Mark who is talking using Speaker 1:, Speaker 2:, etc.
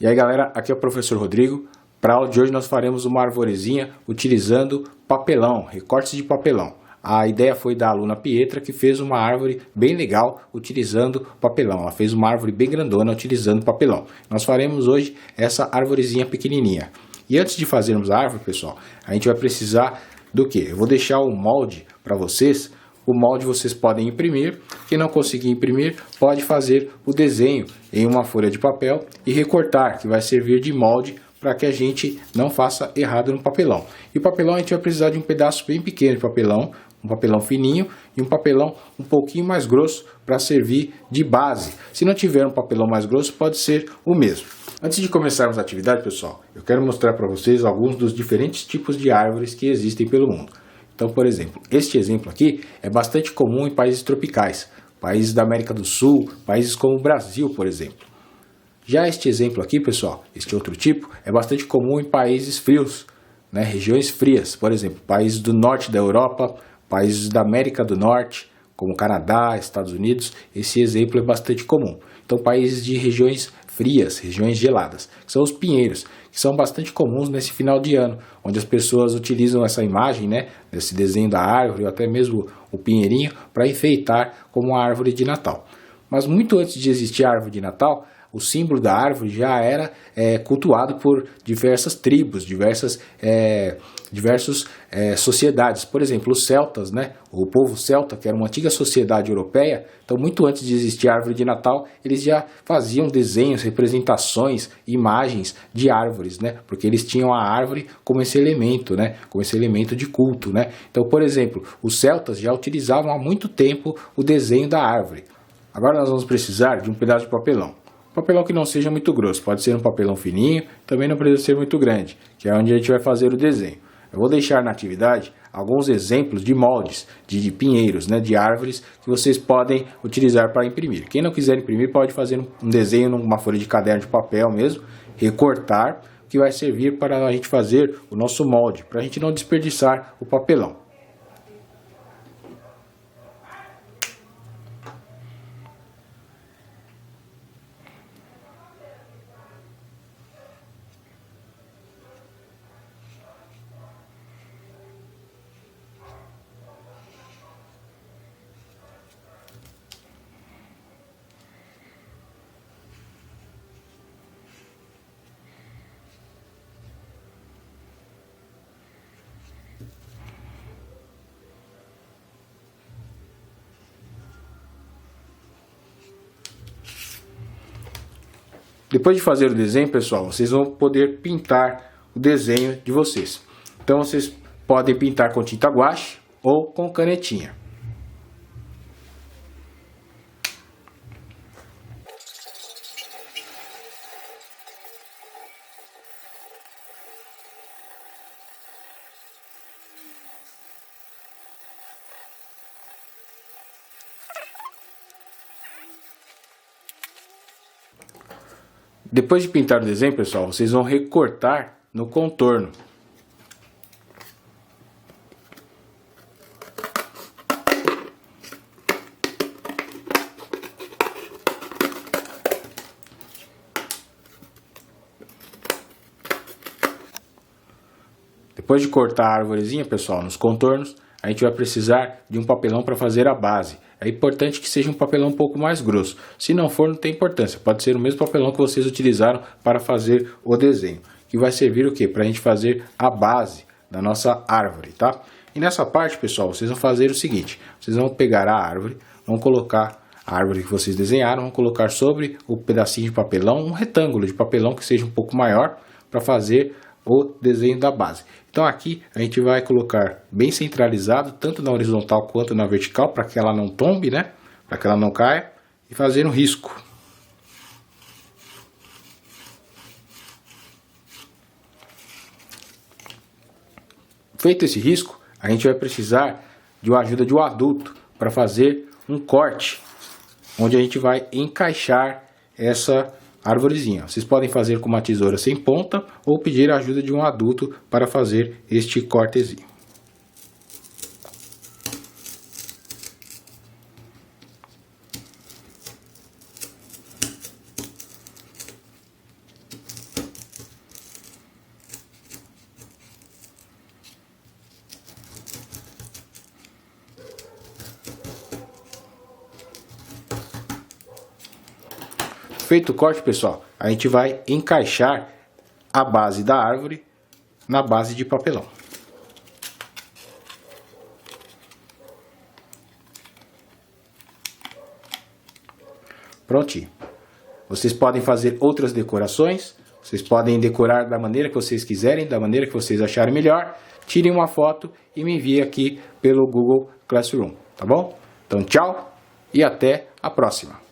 Speaker 1: E aí galera, aqui é o professor Rodrigo. Para a aula de hoje nós faremos uma arvorezinha utilizando papelão, recortes de papelão. A ideia foi da aluna Pietra, que fez uma árvore bem legal utilizando papelão. Ela fez uma árvore bem grandona utilizando papelão. Nós faremos hoje essa arvorezinha pequenininha. E antes de fazermos a árvore, pessoal, a gente vai precisar do que? Eu vou deixar o molde para vocês. O molde vocês podem imprimir. Quem não conseguir imprimir, pode fazer o desenho em uma folha de papel e recortar, que vai servir de molde para que a gente não faça errado no papelão. E o papelão a gente vai precisar de um pedaço bem pequeno de papelão, um papelão fininho e um papelão um pouquinho mais grosso para servir de base. Se não tiver um papelão mais grosso, pode ser o mesmo. Antes de começarmos a atividade, pessoal, eu quero mostrar para vocês alguns dos diferentes tipos de árvores que existem pelo mundo. Então, por exemplo, este exemplo aqui é bastante comum em países tropicais, países da América do Sul, países como o Brasil, por exemplo. Já este exemplo aqui, pessoal, este outro tipo, é bastante comum em países frios, né, regiões frias, por exemplo, países do norte da Europa, países da América do Norte, como Canadá, Estados Unidos, esse exemplo é bastante comum. Então, países de regiões frias, regiões geladas, que são os pinheiros, que são bastante comuns nesse final de ano, onde as pessoas utilizam essa imagem, né, desse desenho da árvore, ou até mesmo o pinheirinho, para enfeitar como uma árvore de Natal. Mas muito antes de existir a árvore de Natal, o símbolo da árvore já era cultuado por diversas tribos, diversas sociedades. Por exemplo, os celtas, né? O povo celta, que era uma antiga sociedade europeia, então muito antes de existir a árvore de Natal, eles já faziam desenhos, representações, imagens de árvores, né? Porque eles tinham a árvore como esse elemento, né? Como esse elemento de culto, né? Então, por exemplo, os celtas já utilizavam há muito tempo o desenho da árvore. Agora nós vamos precisar de um pedaço de papelão. Papelão que não seja muito grosso, pode ser um papelão fininho, também não precisa ser muito grande, que é onde a gente vai fazer o desenho. Eu vou deixar na atividade alguns exemplos de moldes, de pinheiros, né, de árvores que vocês podem utilizar para imprimir. Quem não quiser imprimir pode fazer um desenho numa folha de caderno de papel mesmo, recortar, que vai servir para a gente fazer o nosso molde, para a gente não desperdiçar o papelão. Depois de fazer o desenho, pessoal, vocês vão poder pintar o desenho de vocês. Então vocês podem pintar com tinta guache ou com canetinha. Depois de pintar o desenho, pessoal, vocês vão recortar no contorno. Depois de cortar a arvorezinha, pessoal, nos contornos, a gente vai precisar de um papelão para fazer a base. É importante que seja um papelão um pouco mais grosso. Se não for, não tem importância. Pode ser o mesmo papelão que vocês utilizaram para fazer o desenho. Que vai servir o quê? Para a gente fazer a base da nossa árvore, tá? E nessa parte, pessoal, vocês vão fazer o seguinte. Vocês vão pegar a árvore, vão colocar a árvore que vocês desenharam, vão colocar sobre o pedacinho de papelão, um retângulo de papelão que seja um pouco maior para fazer o desenho da base. Então aqui a gente vai colocar bem centralizado, tanto na horizontal quanto na vertical, para que ela não tombe, né? Para que ela não caia, e fazer um risco. Feito esse risco, a gente vai precisar de uma ajuda de um adulto para fazer um corte, onde a gente vai encaixar essa arvorezinha. Vocês podem fazer com uma tesoura sem ponta ou pedir a ajuda de um adulto para fazer este cortezinho. Feito o corte, pessoal, a gente vai encaixar a base da árvore na base de papelão. Prontinho. Vocês podem fazer outras decorações, vocês podem decorar da maneira que vocês quiserem, da maneira que vocês acharem melhor. Tirem uma foto e me enviem aqui pelo Google Classroom, tá bom? Então tchau e até a próxima.